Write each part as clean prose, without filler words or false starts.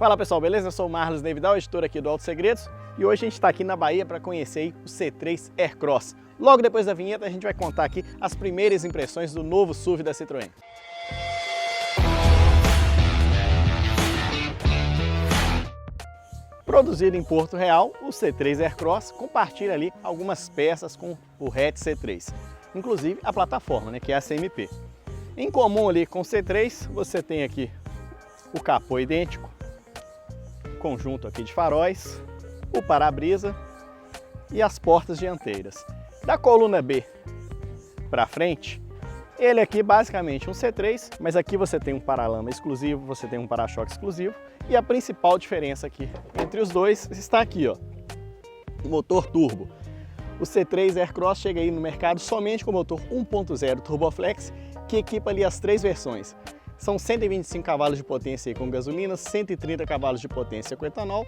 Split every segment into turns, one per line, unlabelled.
Fala pessoal, beleza? Eu sou o Marlos Nevidal, editor aqui do Auto Segredos, e hoje a gente está aqui na Bahia para conhecer o C3 Aircross. Logo depois da vinheta a gente vai contar aqui as primeiras impressões do novo SUV da Citroën. Produzido em Porto Real, o C3 Aircross compartilha ali algumas peças com o hatch C3, inclusive a plataforma, que é a CMP. Em comum ali com o C3, você tem aqui o capô idêntico, conjunto aqui de faróis, o para-brisa e as portas dianteiras. Da coluna B para frente, ele aqui basicamente um C3, mas aqui você tem um paralama exclusivo, você tem um para-choque exclusivo, e a principal diferença aqui entre os dois está aqui, ó, o motor turbo. O C3 Aircross chega aí no mercado somente com o motor 1.0 Turboflex, que equipa ali as três versões. São 125 cavalos de potência aí com gasolina, 130 cavalos de potência com etanol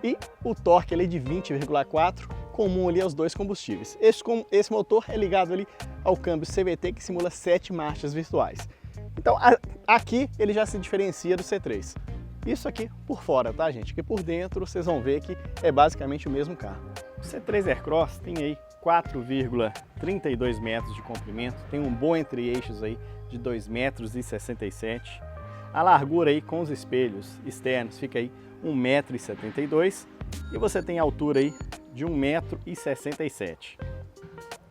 e o torque ali de 20,4, comum ali aos dois combustíveis. Esse motor é ligado ali ao câmbio CVT, que simula 7 marchas virtuais. Então aqui ele já se diferencia do C3. Isso aqui por fora, tá gente? Que por dentro vocês vão ver que é basicamente o mesmo carro. O C3 Aircross tem aí 4,32 metros de comprimento, tem um bom entre-eixos aí de 2,67 metros. A largura aí com os espelhos externos fica aí 1,72 m e você tem a altura aí de 1,67 m.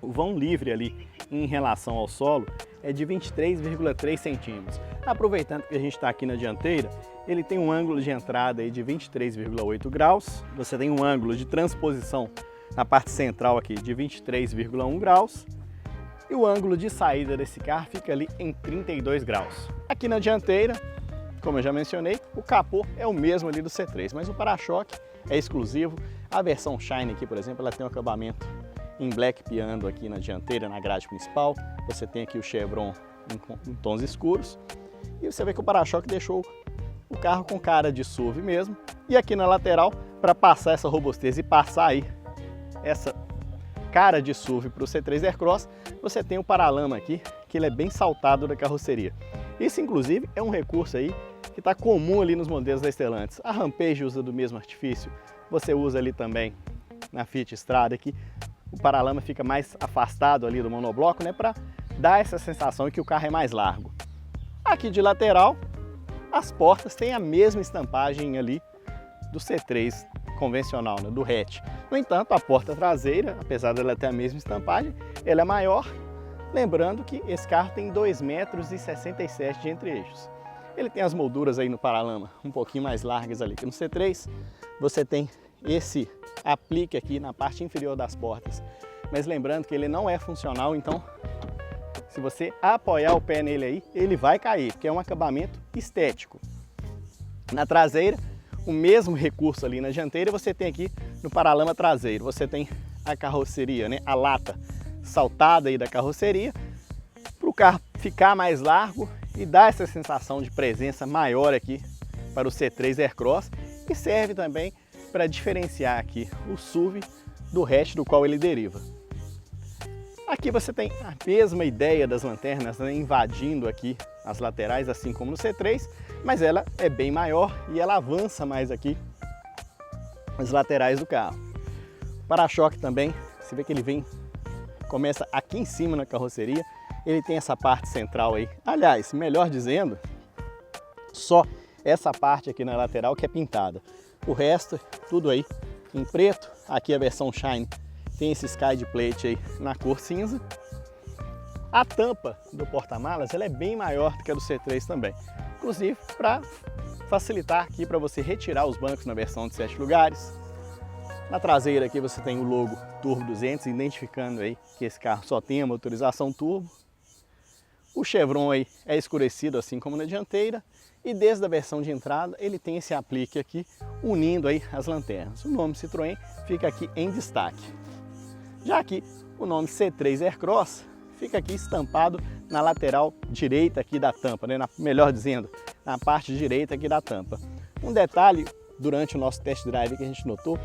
O vão livre ali em relação ao solo é de 23,3 centímetros. Aproveitando que a gente está aqui na dianteira, ele tem um ângulo de entrada aí de 23,8 graus, você tem um ângulo de transposição na parte central aqui de 23,1 graus e o ângulo de saída desse carro fica ali em 32 graus. Aqui na dianteira, como eu já mencionei, o capô é o mesmo ali do C3, mas o para-choque é exclusivo. A versão Shine aqui, por exemplo, ela tem um acabamento em black piano aqui na dianteira, na grade principal. Você tem aqui o chevron em tons escuros e você vê que o para-choque deixou o carro com cara de SUV mesmo. E aqui na lateral, para passar essa robustez e passar aí essa cara de SUV para o C3 Aircross, você tem o paralama aqui, que ele é bem saltado da carroceria. Isso inclusive é um recurso aí que está comum ali nos modelos da Stellantis. A Rampage usa do mesmo artifício, você usa ali também na Fiat Strada, que o paralama fica mais afastado ali do monobloco, para dar essa sensação que o carro é mais largo. Aqui de lateral, as portas têm a mesma estampagem ali do C3 convencional, do hatch. No entanto, a porta traseira, apesar dela ter a mesma estampagem, ela é maior, lembrando que esse carro tem 2,67 m de entre-eixos. Ele tem as molduras aí no paralama um pouquinho mais largas ali que no C3. Você tem esse aplique aqui na parte inferior das portas, mas lembrando que ele não é funcional, então se você apoiar o pé nele aí, ele vai cair, porque é um acabamento estético. Na traseira, o mesmo recurso ali na dianteira, você tem aqui no paralama traseiro, você tem a carroceria, a lata saltada aí da carroceria, para o carro ficar mais largo e dar essa sensação de presença maior aqui para o C3 Aircross, e serve também para diferenciar aqui o SUV do hatch do qual ele deriva. Aqui você tem a mesma ideia das lanternas, invadindo aqui as laterais, assim como no C3, mas ela é bem maior e ela avança mais aqui as laterais do carro. O para-choque também, você vê que ele começa aqui em cima na carroceria, ele tem essa parte central aí. Aliás, melhor dizendo, só essa parte aqui na lateral que é pintada. O resto, tudo aí em preto. Aqui a versão Shine tem esse Skid Plate aí na cor cinza. A tampa do porta-malas ela é bem maior do que a do C3 também. Inclusive para facilitar aqui para você retirar os bancos na versão de 7 lugares. Na traseira aqui você tem o logo Turbo 200, identificando aí que esse carro só tem a motorização turbo. O chevron aí é escurecido assim como na dianteira. E desde a versão de entrada ele tem esse aplique aqui unindo aí as lanternas. O nome Citroën fica aqui em destaque. Já aqui o nome C3 Aircross fica aqui estampado na lateral direita aqui da tampa, melhor dizendo, na parte direita aqui da tampa. Um detalhe durante o nosso test drive que a gente notou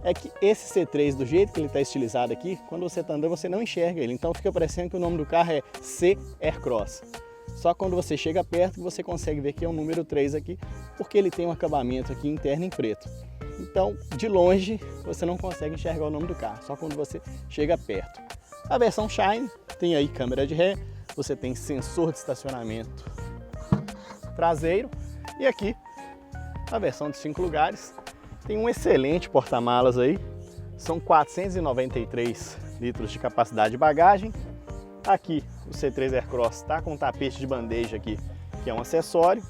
é que esse C3, do jeito que ele está estilizado aqui, quando você está andando você não enxerga ele, então fica parecendo que o nome do carro é C Aircross. Só quando você chega perto que você consegue ver que é o número 3 aqui, porque ele tem um acabamento aqui interno em preto. Então, de longe, você não consegue enxergar o nome do carro, só quando você chega perto. A versão Shine tem aí câmera de ré, você tem sensor de estacionamento traseiro e aqui a versão de 5 lugares tem um excelente porta-malas aí, são 493 litros de capacidade de bagagem. Aqui o C3 Aircross está com um tapete de bandeja aqui, que é um acessório.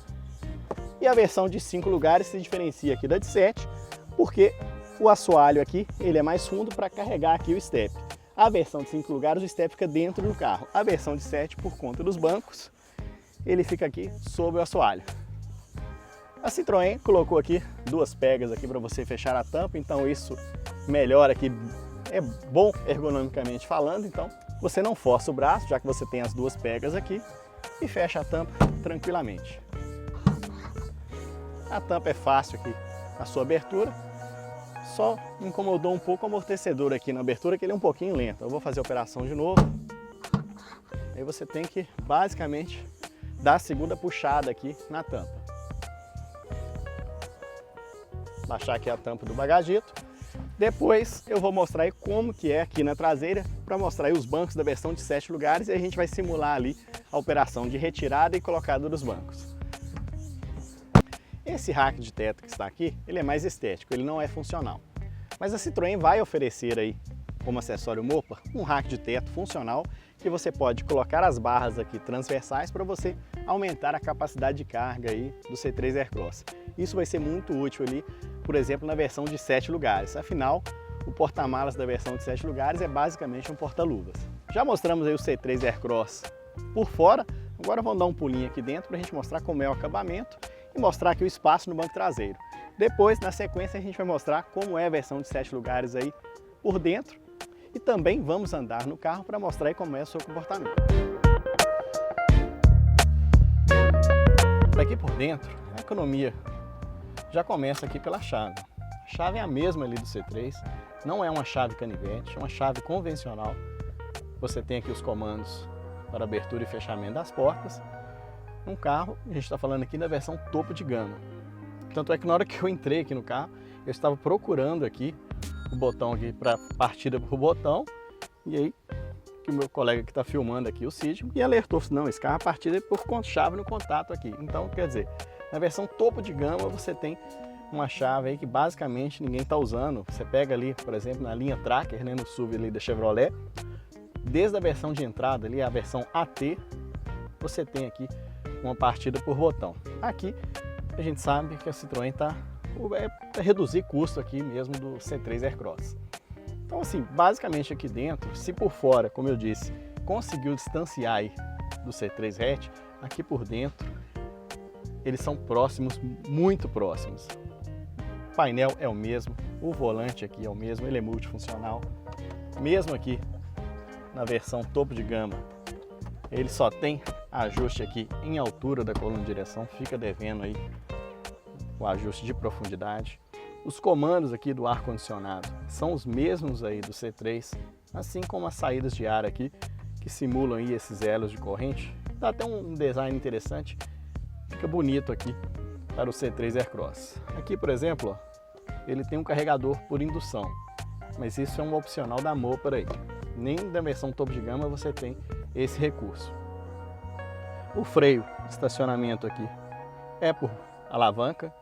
E a versão de 5 lugares se diferencia aqui da de 7, porque o assoalho aqui ele é mais fundo para carregar aqui o step. A versão de 5 lugares o step fica dentro do carro. A versão de 7, por conta dos bancos, ele fica aqui sobre o assoalho. A Citroën colocou aqui 2 pegas aqui para você fechar a tampa, então isso melhora aqui, é bom ergonomicamente falando, então você não força o braço, já que você tem as 2 pegas aqui, e fecha a tampa tranquilamente. A tampa é fácil aqui, a sua abertura, só incomodou um pouco o amortecedor aqui na abertura, que ele é um pouquinho lento. Eu vou fazer a operação de novo. Aí você tem que basicamente dar a segunda puxada aqui na tampa. Baixar aqui a tampa do bagagito. Depois eu vou mostrar aí como que é aqui na traseira, para mostrar aí os bancos da versão de 7 lugares, e a gente vai simular ali a operação de retirada e colocada dos bancos. Esse rack de teto que está aqui, ele é mais estético, ele não é funcional. Mas a Citroën vai oferecer aí, como acessório Mopar, um rack de teto funcional que você pode colocar as barras aqui transversais para você aumentar a capacidade de carga aí do C3 Aircross. Isso vai ser muito útil ali, por exemplo, na versão de 7 lugares. Afinal, o porta-malas da versão de 7 lugares é basicamente um porta-luvas. Já mostramos aí o C3 Aircross por fora, agora vamos dar um pulinho aqui dentro para a gente mostrar como é o acabamento e mostrar aqui o espaço no banco traseiro. Depois, na sequência, a gente vai mostrar como é a versão de 7 lugares aí por dentro e também vamos andar no carro para mostrar aí como é o seu comportamento. Aqui por dentro, a economia já começa aqui pela chave. A chave é a mesma ali do C3, não é uma chave canivete, é uma chave convencional. Você tem aqui os comandos para abertura e fechamento das portas. Um carro, a gente está falando aqui da versão topo de gama. Tanto é que na hora que eu entrei aqui no carro, eu estava procurando aqui o botão aqui para partida por botão, e aí que o meu colega que está filmando aqui, o Cid, me alertou, não, esse carro a partida por chave no contato aqui. Então, quer dizer, na versão topo de gama você tem uma chave aí que basicamente ninguém está usando. Você pega ali, por exemplo, na linha Tracker, né, no SUV ali da Chevrolet, desde a versão de entrada ali, a versão AT, você tem aqui uma partida por botão. Aqui a gente sabe que a Citroën está para reduzir custo aqui mesmo do C3 Aircross. Então assim, basicamente aqui dentro, se por fora, como eu disse, conseguiu distanciar aí do C3 hatch, aqui por dentro eles são próximos, muito próximos. O painel é o mesmo, o volante aqui é o mesmo, ele é multifuncional. Mesmo aqui na versão topo de gama, ele só tem ajuste aqui em altura da coluna de direção, fica devendo aí o ajuste de profundidade. Os comandos aqui do ar-condicionado são os mesmos aí do C3, assim como as saídas de ar aqui, que simulam aí esses elos de corrente. Dá até um design interessante, fica bonito aqui para o C3 Aircross. Aqui, por exemplo, ó, ele tem um carregador por indução, mas isso é um opcional da Mopar aí. Nem da versão topo de gama você tem esse recurso. O freio de estacionamento aqui é por alavanca.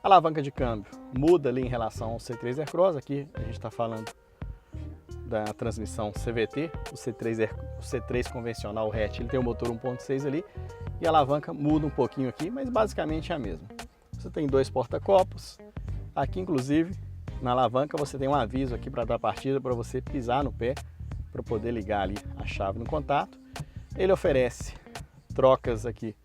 A alavanca de câmbio muda ali em relação ao C3 Aircross. Aqui a gente está falando da transmissão CVT, o C3 convencional, o hatch, ele tem o motor 1.6 ali, e a alavanca muda um pouquinho aqui, mas basicamente é a mesma. Você tem 2 porta-copos, aqui inclusive na alavanca você tem um aviso aqui para dar partida, para você pisar no pé, para poder ligar ali a chave no contato. Ele oferece trocas aqui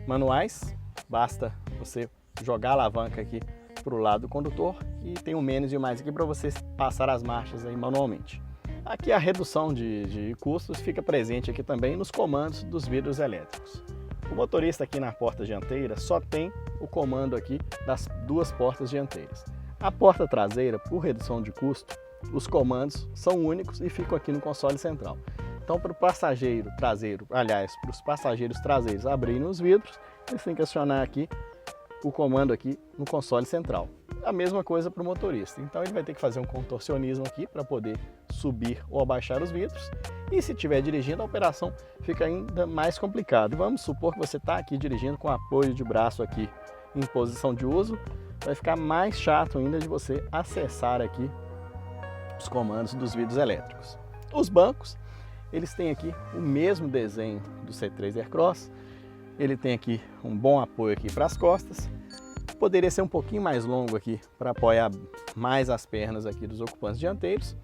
manuais, basta você jogar a alavanca aqui para o lado do condutor e tem um menos e o mais aqui para você passar as marchas aí manualmente. Aqui a redução de custos fica presente aqui também nos comandos dos vidros elétricos. O motorista aqui na porta dianteira só tem o comando aqui das 2 portas dianteiras. A porta traseira, por redução de custo, os comandos são únicos e ficam aqui no console central. Então, para o passageiro traseiro, aliás, para os passageiros traseiros abrirem os vidros, eles têm que acionar aqui o comando aqui no console central. A mesma coisa para o motorista. Então, ele vai ter que fazer um contorcionismo aqui para poder subir ou abaixar os vidros. E se estiver dirigindo, a operação fica ainda mais complicada. Vamos supor que você está aqui dirigindo com apoio de braço aqui em posição de uso, vai ficar mais chato ainda de você acessar aqui os comandos dos vidros elétricos. Os bancos, eles têm aqui o mesmo desenho do C3 Aircross. Ele tem aqui um bom apoio aqui para as costas. Poderia ser um pouquinho mais longo aqui para apoiar mais as pernas aqui dos ocupantes dianteiros.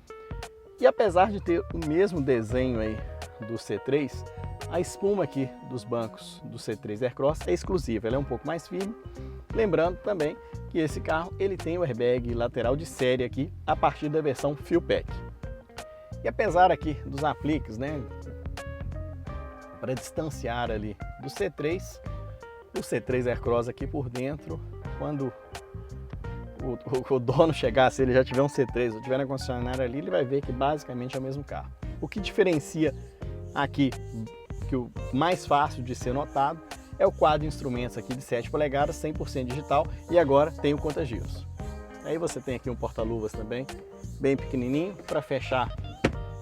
E apesar de ter o mesmo desenho aí do C3, a espuma aqui dos bancos do C3 Aircross é exclusiva, ela é um pouco mais firme. Lembrando também que esse carro ele tem o airbag lateral de série aqui a partir da versão Fuel Pack. E apesar aqui dos apliques, né, para distanciar ali do C3, o C3 Aircross aqui por dentro, quando o dono chegar, se ele já tiver um C3 ou tiver na concessionária ali, ele vai ver que basicamente é o mesmo carro. O que diferencia aqui, que o mais fácil de ser notado, é o quadro de instrumentos aqui de 7 polegadas, 100% digital, e agora tem o conta-giros. Aí você tem aqui um porta-luvas também, bem pequenininho, para fechar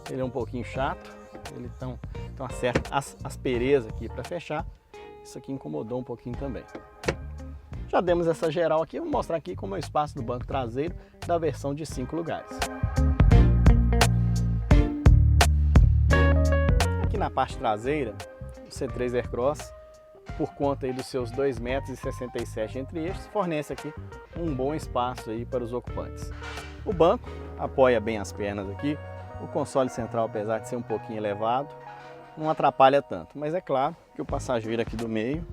ele é um pouquinho chato, ele tem uma certa aspereza aqui para fechar, isso aqui incomodou um pouquinho também. Já demos essa geral aqui, vou mostrar aqui como é o espaço do banco traseiro da versão de 5 lugares. Aqui na parte traseira, o C3 Aircross, por conta aí dos seus 2,67 m entre eixos, fornece aqui um bom espaço aí para os ocupantes. O banco apoia bem as pernas aqui, o console central, apesar de ser um pouquinho elevado, não atrapalha tanto, mas é claro que o passageiro aqui do meio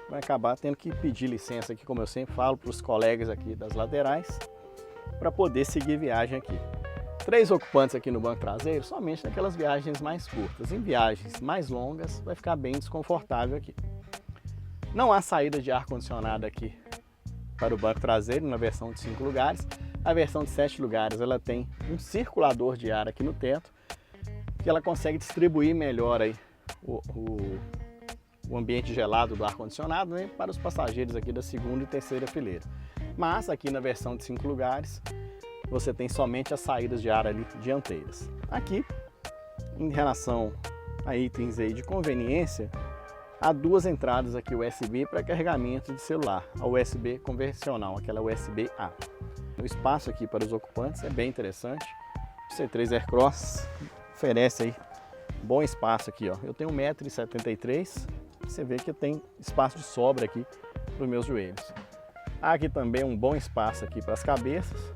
vai acabar tendo que pedir licença aqui, como eu sempre falo, para os colegas aqui das laterais, para poder seguir viagem aqui. 3 ocupantes aqui no banco traseiro, somente naquelas viagens mais curtas. Em viagens mais longas, vai ficar bem desconfortável aqui. Não há saída de ar-condicionado aqui para o banco traseiro na versão de 5 lugares. A versão de 7 lugares, ela tem um circulador de ar aqui no teto, que ela consegue distribuir melhor aí o ambiente gelado do ar-condicionado, né, para os passageiros aqui da segunda e terceira fileira. Mas aqui na versão de 5 lugares, você tem somente as saídas de ar ali dianteiras. Aqui, em relação a itens aí de conveniência, há 2 entradas aqui USB para carregamento de celular, a USB convencional, aquela USB-A. O espaço aqui para os ocupantes é bem interessante. O C3 Aircross oferece aí bom espaço aqui, ó. Eu tenho 1,73 m, você vê que eu tenho espaço de sobra aqui para os meus joelhos. Há aqui também um bom espaço aqui para as cabeças.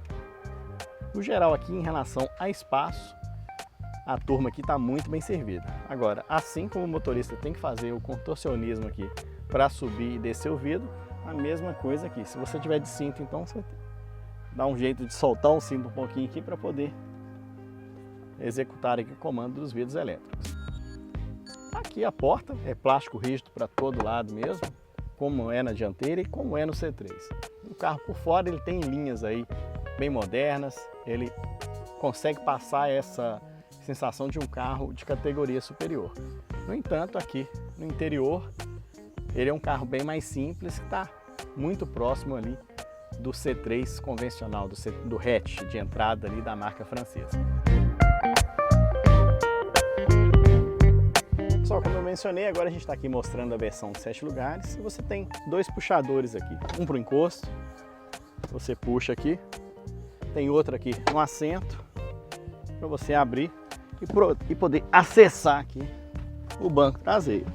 No geral aqui, em relação a espaço, a turma aqui está muito bem servida. Agora, assim como o motorista tem que fazer o contorcionismo aqui para subir e descer o vidro, a mesma coisa aqui. Se você tiver de cinto, então você dá um jeito de soltar o cinto um pouquinho aqui para poder executar aqui o comando dos vidros elétricos. Aqui a porta é plástico rígido para todo lado mesmo, como é na dianteira e como é no C3. O carro por fora ele tem linhas aí bem modernas, ele consegue passar essa sensação de um carro de categoria superior. No entanto, aqui no interior, ele é um carro bem mais simples, que está muito próximo ali do C3 convencional, do hatch de entrada ali da marca francesa. Pessoal, como eu mencionei, agora a gente está aqui mostrando a versão de 7 lugares e você tem 2 puxadores aqui, um para o encosto, você puxa aqui, tem outro aqui no assento para você abrir e poder acessar aqui o banco traseiro.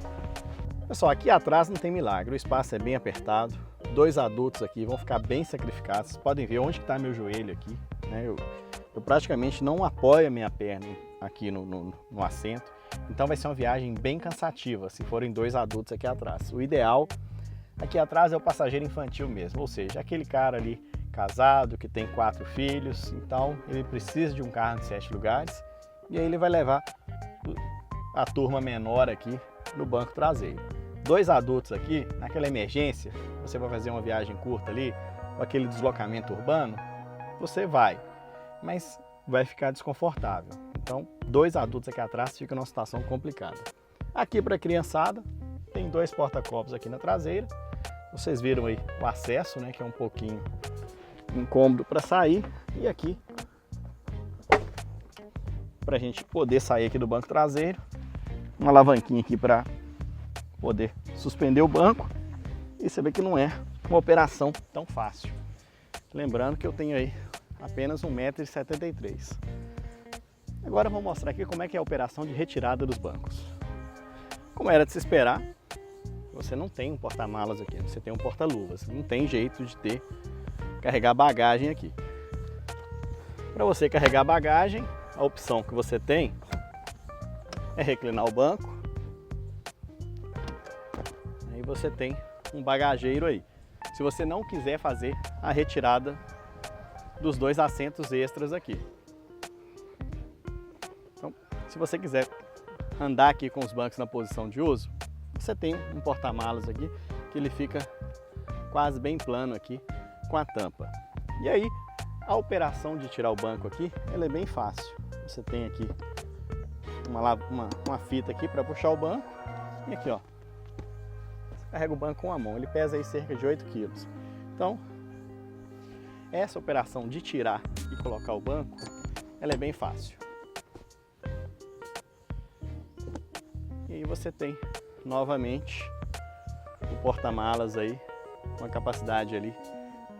Pessoal, aqui atrás não tem milagre, o espaço é bem apertado, 2 adultos aqui vão ficar bem sacrificados. Vocês podem ver onde está meu joelho aqui, né? Eu praticamente não apoio a minha perna aqui no assento, então vai ser uma viagem bem cansativa se forem 2 adultos aqui atrás. O ideal aqui atrás é o passageiro infantil mesmo, ou seja, aquele cara ali casado, que tem 4 filhos, então ele precisa de um carro de 7 lugares e aí ele vai levar a turma menor aqui no banco traseiro. 2 adultos aqui, naquela emergência, você vai fazer uma viagem curta ali, ou aquele deslocamento urbano, você vai, mas vai ficar desconfortável. Então, 2 adultos aqui atrás fica numa situação complicada. Aqui para a criançada, tem 2 porta-copos aqui na traseira. Vocês viram aí o acesso, né, que é um pouquinho incômodo para sair. E aqui, para a gente poder sair aqui do banco traseiro, uma alavanquinha aqui para poder suspender o banco. E você vê que não é uma operação tão fácil. Lembrando que eu tenho aí apenas 1,73 m. Agora eu vou mostrar aqui como é que é a operação de retirada dos bancos. Como era de se esperar, você não tem um porta-malas aqui, você tem um porta-luvas. Não tem jeito de carregar bagagem aqui. Para você carregar bagagem, a opção que você tem é reclinar o banco. Aí você tem um bagageiro aí. Se você não quiser fazer a retirada dos 2 assentos extras aqui. Então, se você quiser andar aqui com os bancos na posição de uso, você tem um porta-malas aqui que ele fica quase bem plano aqui com a tampa. E aí, a operação de tirar o banco aqui, ela é bem fácil. Você tem aqui uma fita aqui para puxar o banco e aqui, ó, carrega o banco com a mão. Ele pesa aí cerca de 8 kg. Então, essa operação de tirar e colocar o banco, ela é bem fácil. E aí você tem novamente o porta-malas aí, com a capacidade ali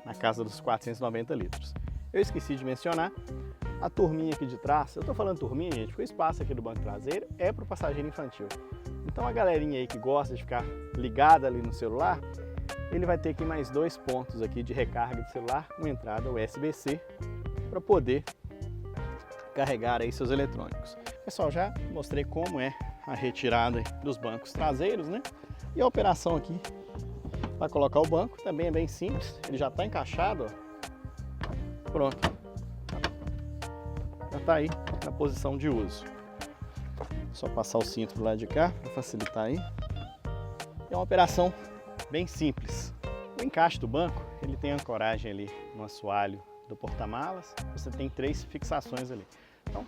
na casa dos 490 litros. Eu esqueci de mencionar a turminha aqui de trás. Eu tô falando turminha, gente, porque o espaço aqui do banco traseiro é para o passageiro infantil. Então a galerinha aí que gosta de ficar ligada ali no celular, ele vai ter aqui mais 2 pontos aqui de recarga de celular, uma entrada USB-C para poder carregar aí seus eletrônicos. Pessoal, já mostrei como é a retirada dos bancos traseiros, né? E a operação aqui para colocar o banco também é bem simples. Ele já está encaixado, ó. Pronto. Já está aí na posição de uso. Só passar o cinto do lado de cá para facilitar aí. É uma operação bem simples. O encaixe do banco, ele tem ancoragem ali no assoalho do porta-malas. Você tem 3 fixações ali. Então,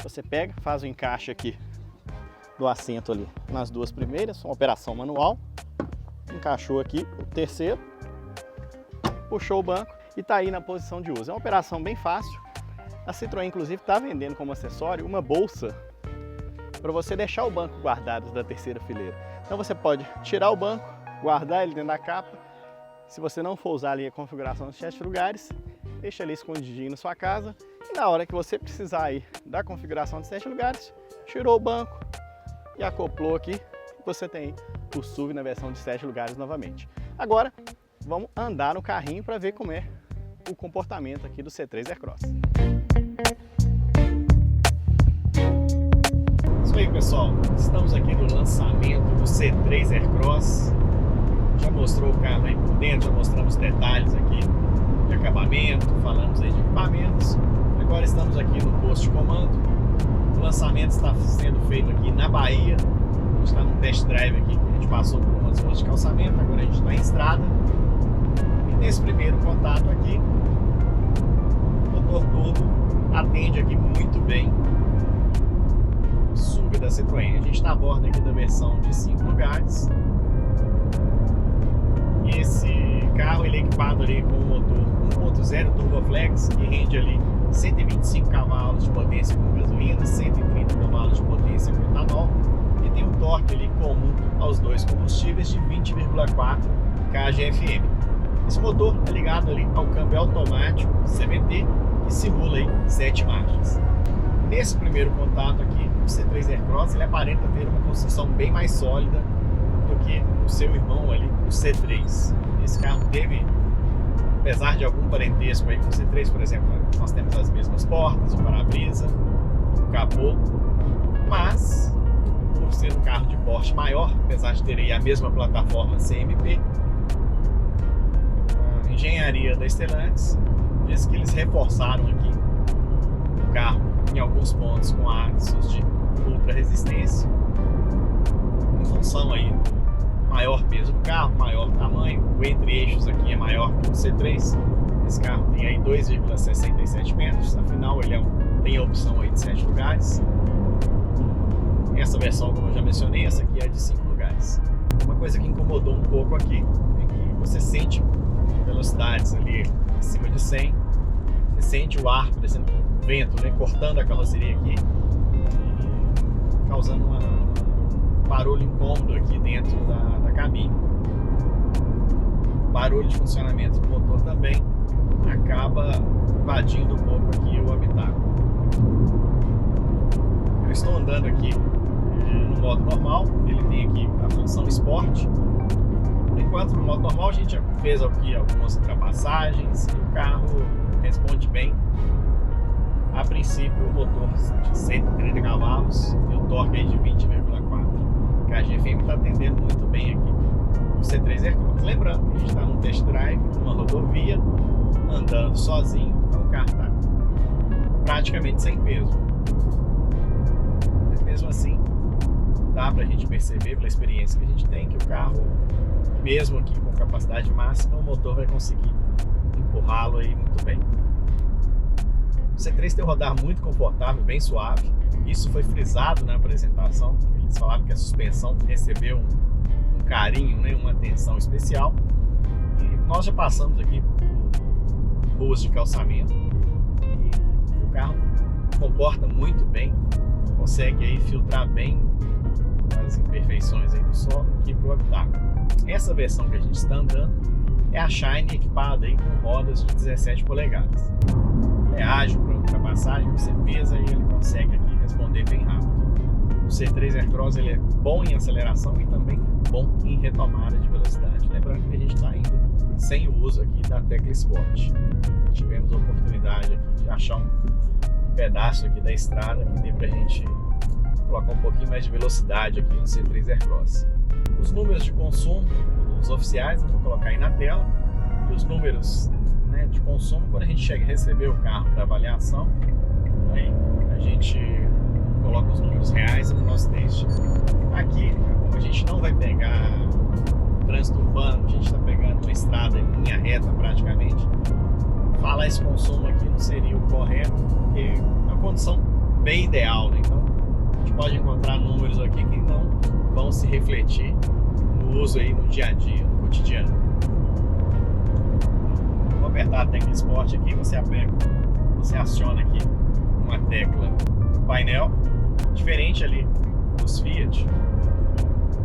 você pega, faz o encaixe aqui do assento ali nas 2 primeiras, uma operação manual. Encaixou aqui o terceiro, puxou o banco e está aí na posição de uso. É uma operação bem fácil. A Citroën, inclusive, está vendendo como acessório uma bolsa para você deixar o banco guardado da terceira fileira. Então você pode tirar o banco, guardar ele dentro da capa. Se você não for usar ali a configuração dos 7 lugares, deixa ali escondidinho na sua casa. E na hora que você precisar aí da configuração dos 7 lugares, tirou o banco e acoplou aqui, você tem o SUV na versão de 7 lugares novamente. Agora, vamos andar no carrinho para ver como é o comportamento aqui do C3 Aircross. Isso aí, pessoal, estamos aqui no lançamento do C3 Aircross. Já mostrou o carro aí por dentro, já mostramos detalhes aqui de acabamento, falamos aí de equipamentos. Agora estamos aqui no posto de comando. O lançamento está sendo feito aqui na Bahia. A gente está num test drive aqui, a gente passou por umas ruas de calçamento, agora a gente está em estrada. E nesse primeiro contato aqui, o motor turbo atende aqui muito bem o SUV da Citroën. A gente está a bordo aqui da versão de 5 lugares. E esse carro ele é equipado ali com um motor 1.0 Turboflex que rende ali 125 cavalos de potência com gasolina, 130 cavalos de potência com etanol e tem um torque ali comum aos 2 combustíveis de 20,4 kgfm. Esse motor é ligado ali ao câmbio automático CVT que simula aí 7 marchas. Nesse primeiro contato aqui, o C3 Aircross ele aparenta ter uma construção bem mais sólida do que o seu irmão ali, o C3. Esse carro teve, apesar de algum parentesco aí com o C3, por exemplo, nós temos as mesmas portas, o para-brisa, o capô, mas por ser um carro de porte maior, apesar de ter aí a mesma plataforma CMP, a engenharia da Stellantis diz que eles reforçaram aqui o carro em alguns pontos com axos de ultra resistência, em função aí do maior peso do carro, maior tamanho, o entre-eixos aqui é maior que o C3. Esse carro tem aí 2,67 metros, afinal ele é um tem a opção aí de 7 lugares. Essa versão, como eu já mencionei, essa aqui é de 5 lugares. Uma coisa que incomodou um pouco aqui é que você sente velocidades ali acima de 100, você sente o ar, por exemplo, o vento, né, cortando a carroceria aqui e causando um barulho incômodo aqui dentro da cabine. O barulho de funcionamento do motor também acaba invadindo um pouco aqui o habitáculo. Eu estou andando aqui no modo normal, ele tem aqui a função Sport. Por enquanto, no modo normal, a gente já fez aqui algumas ultrapassagens e o carro responde bem. A princípio, o motor de 130 cavalos e o torque aí de 20,4. Que a GFM está atendendo muito bem aqui o C3 Aircross. Lembrando que a gente está num test drive, numa rodovia, andando sozinho, então o carro está praticamente sem peso. Mas mesmo assim, dá para a gente perceber pela experiência que a gente tem que o carro, mesmo aqui com capacidade máxima, o motor vai conseguir empurrá-lo aí muito bem. O C3 tem um rodar muito confortável, bem suave. Isso foi frisado na apresentação. Eles falaram que a suspensão recebeu um carinho, né, uma atenção especial. E nós já passamos aqui por ruas de calçamento e o carro comporta muito bem, consegue aí filtrar bem as imperfeições aí do solo aqui para o habitáculo. Essa versão que a gente está andando é a Shine equipada aí com rodas de 17 polegadas. É ágil para ultrapassagem, você pesa e ele consegue aqui responder bem rápido. O C3 Aircross ele é bom em aceleração e também bom em retomada de velocidade. Lembrando que a gente está ainda sem o uso aqui da tecla Sport. Tivemos a oportunidade aqui de achar um pedaço aqui da estrada que dê para a gente colocar um pouquinho mais de velocidade aqui no C3 Aircross. Os números de consumo, os oficiais, eu vou colocar aí na tela, e os números, né, de consumo quando a gente chega a receber o carro para avaliação, aí a gente coloca os números reais no nosso teste. Aqui, como a gente não vai pegar trânsito urbano, a gente está pegando uma estrada em linha reta praticamente, falar esse consumo aqui não seria o correto, porque é uma condição bem ideal, né? Então a gente pode encontrar números aqui que não vão se refletir no uso aí no dia a dia, no cotidiano. Vou apertar a tecla Sport aqui, você aciona aqui uma tecla painel, diferente ali dos Fiat.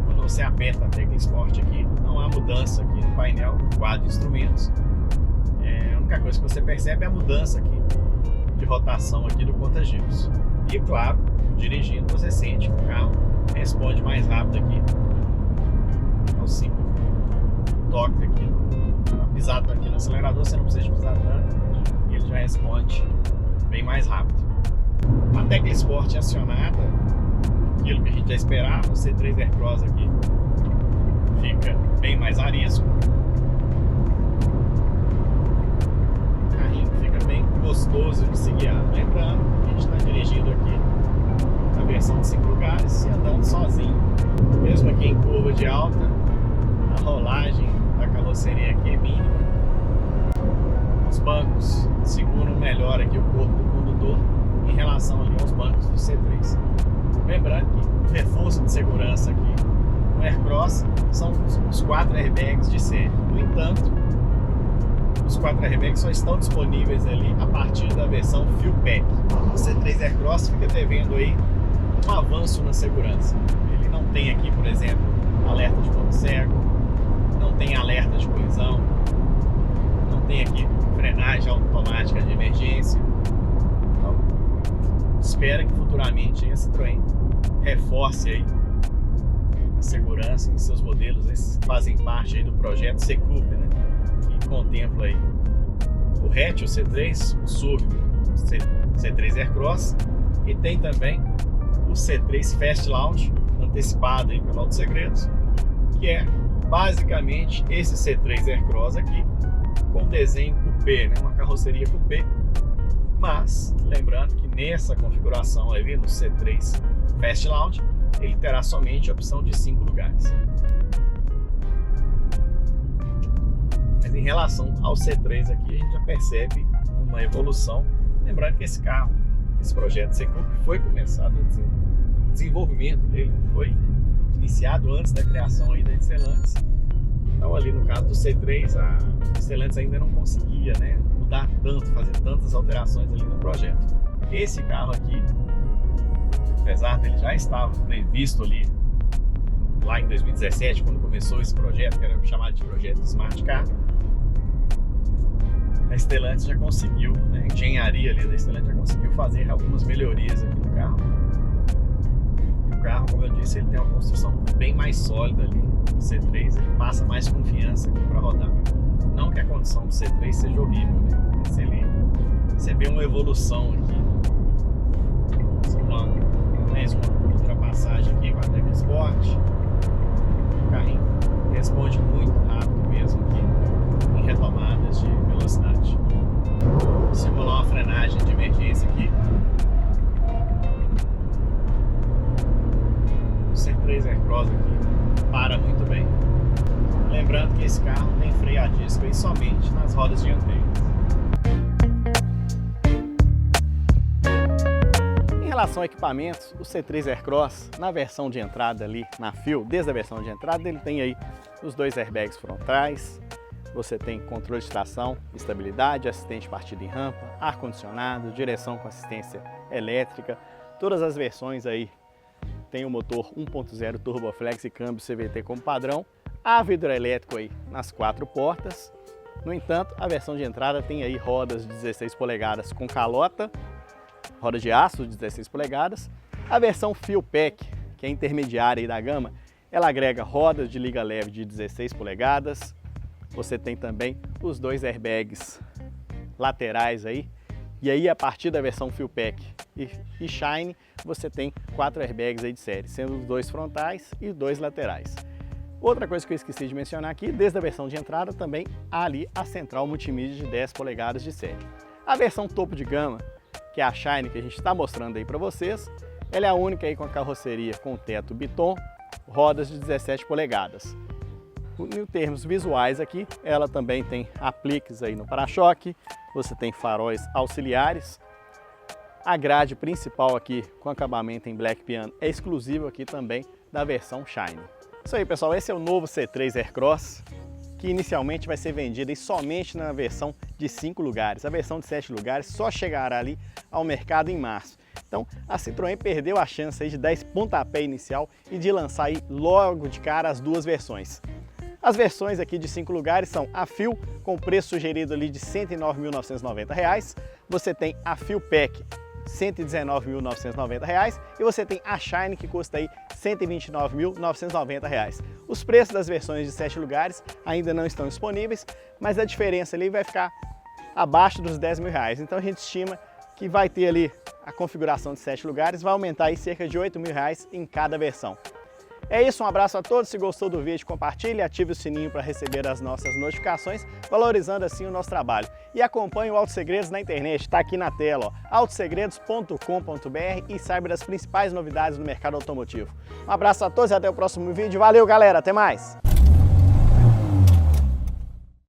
Quando você aperta a tecla Sport aqui, não há mudança aqui no painel, no quadro de instrumentos. A única coisa que você percebe é a mudança aqui de rotação aqui do conta-giros. E claro, dirigindo você sente que o carro responde mais rápido aqui aos 5 toques aqui. Pisado aqui no acelerador, você não precisa de pisar tanto e ele já responde bem mais rápido. A tecla Sport acionada, aquilo que a gente já esperava, o C3 Aircross aqui fica bem mais arisco. O carrinho fica bem gostoso de se guiar. Lembrando que a gente está dirigindo aqui na versão de 5 lugares e andando sozinho. Mesmo aqui em curva de alta, a rolagem da carroceria aqui é mínima. Os bancos seguram melhor aqui o corpo do condutor em relação ali aos bancos do C3. Lembrando que o reforço de segurança aqui no Aircross são os 4 airbags de série. No entanto, os 4 airbags só estão disponíveis ali a partir da versão Full Pack. O C3 Aircross fica devendo aí um avanço na segurança. Ele não tem aqui, por exemplo, alerta de ponto cego, não tem alerta de colisão, não tem aqui frenagem automática de emergência. Então, espera que futuramente a Citroën reforce aí a segurança em seus modelos. Esses fazem parte aí do projeto C-Coupe, né? Que contempla aí o hatch, o C3, o SUV, o C3 Aircross, e tem também o C3 Fast Launch, antecipado aí pelo Auto Segredos, que é basicamente esse C3 Aircross aqui, com desenho coupé, né? Uma carroceria coupé, mas lembrando que nessa configuração ali no C3 Fast Launch, ele terá somente a opção de 5 lugares. Mas em relação ao C3 aqui, a gente já percebe uma evolução. Lembrando que esse carro esse projeto Secup foi começado, o desenvolvimento dele foi iniciado antes da criação aí da Stellantis. Então ali no caso do C3, a Stellantis ainda não conseguia, né, mudar tanto, fazer tantas alterações ali no projeto. Esse carro aqui, apesar dele já estava previsto ali lá em 2017, quando começou esse projeto, que era chamado de projeto Smart Car, a Stellantis já conseguiu, né, a engenharia ali da Stellantis já conseguiu fazer algumas melhorias aqui no carro. E o carro, como eu disse, ele tem uma construção bem mais sólida ali. O C3 ele passa mais confiança aqui para rodar. Não que a condição do C3 seja horrível, né? Mas você vê uma evolução aqui. Mais uma ultrapassagem aqui com a Tech Sport. O carrinho responde muito rápido mesmo aqui em retomadas de velocidade. Vou simular uma frenagem de emergência aqui. O C3 Aircross aqui para muito bem. Lembrando que esse carro tem freio a disco aí somente nas rodas dianteiras. Em relação a equipamentos, o C3 Aircross, na versão de entrada ali na FIL, desde a versão de entrada, ele tem aí os 2 airbags frontais, você tem controle de tração, estabilidade, assistente de partida em rampa, ar-condicionado, direção com assistência elétrica. Todas as versões aí tem o motor 1.0 Turboflex e câmbio CVT como padrão, há vidro elétrico aí nas 4 portas. No entanto, a versão de entrada tem aí rodas de 16 polegadas com calota, roda de aço de 16 polegadas. A versão Fuel Pack, que é intermediária aí da gama, ela agrega rodas de liga leve de 16 polegadas. Você tem também os 2 airbags laterais aí. E aí, a partir da versão Fuel Pack e Shine, você tem 4 airbags aí de série, sendo os 2 frontais e 2 laterais. Outra coisa que eu esqueci de mencionar aqui, desde a versão de entrada também há ali a central multimídia de 10 polegadas de série. A versão topo de gama, que é a Shine, que a gente está mostrando aí para vocês, ela é a única aí com a carroceria com teto Biton, rodas de 17 polegadas. Em termos visuais aqui, ela também tem apliques aí no para-choque, você tem faróis auxiliares. A grade principal aqui com acabamento em Black Piano é exclusivo aqui também da versão Shine. Isso aí, pessoal, esse é o novo C3 Aircross, que inicialmente vai ser vendido aí somente na versão de 5 lugares. A versão de 7 lugares só chegará ali ao mercado em março. Então a Citroën perdeu a chance aí de dar esse pontapé inicial e de lançar aí logo de cara as 2 versões. As versões aqui de 5 lugares são a FIL, com o preço sugerido ali de R$ 109.990. Você tem a FIL Pack, R$ 119.990, e você tem a Shine, que custa aí R$ 129.990. Os preços das versões de 7 lugares ainda não estão disponíveis, mas a diferença ali vai ficar abaixo dos R$ 10.000. Então a gente estima que vai ter ali a configuração de 7 lugares, vai aumentar aí cerca de R$ 8.000 em cada versão. É isso, um abraço a todos. Se gostou do vídeo, compartilhe e ative o sininho para receber as nossas notificações, valorizando assim o nosso trabalho. E acompanhe o Autosegredos na internet, está aqui na tela, ó, autosegredos.com.br, e saiba das principais novidades do mercado automotivo. Um abraço a todos e até o próximo vídeo. Valeu, galera, até mais!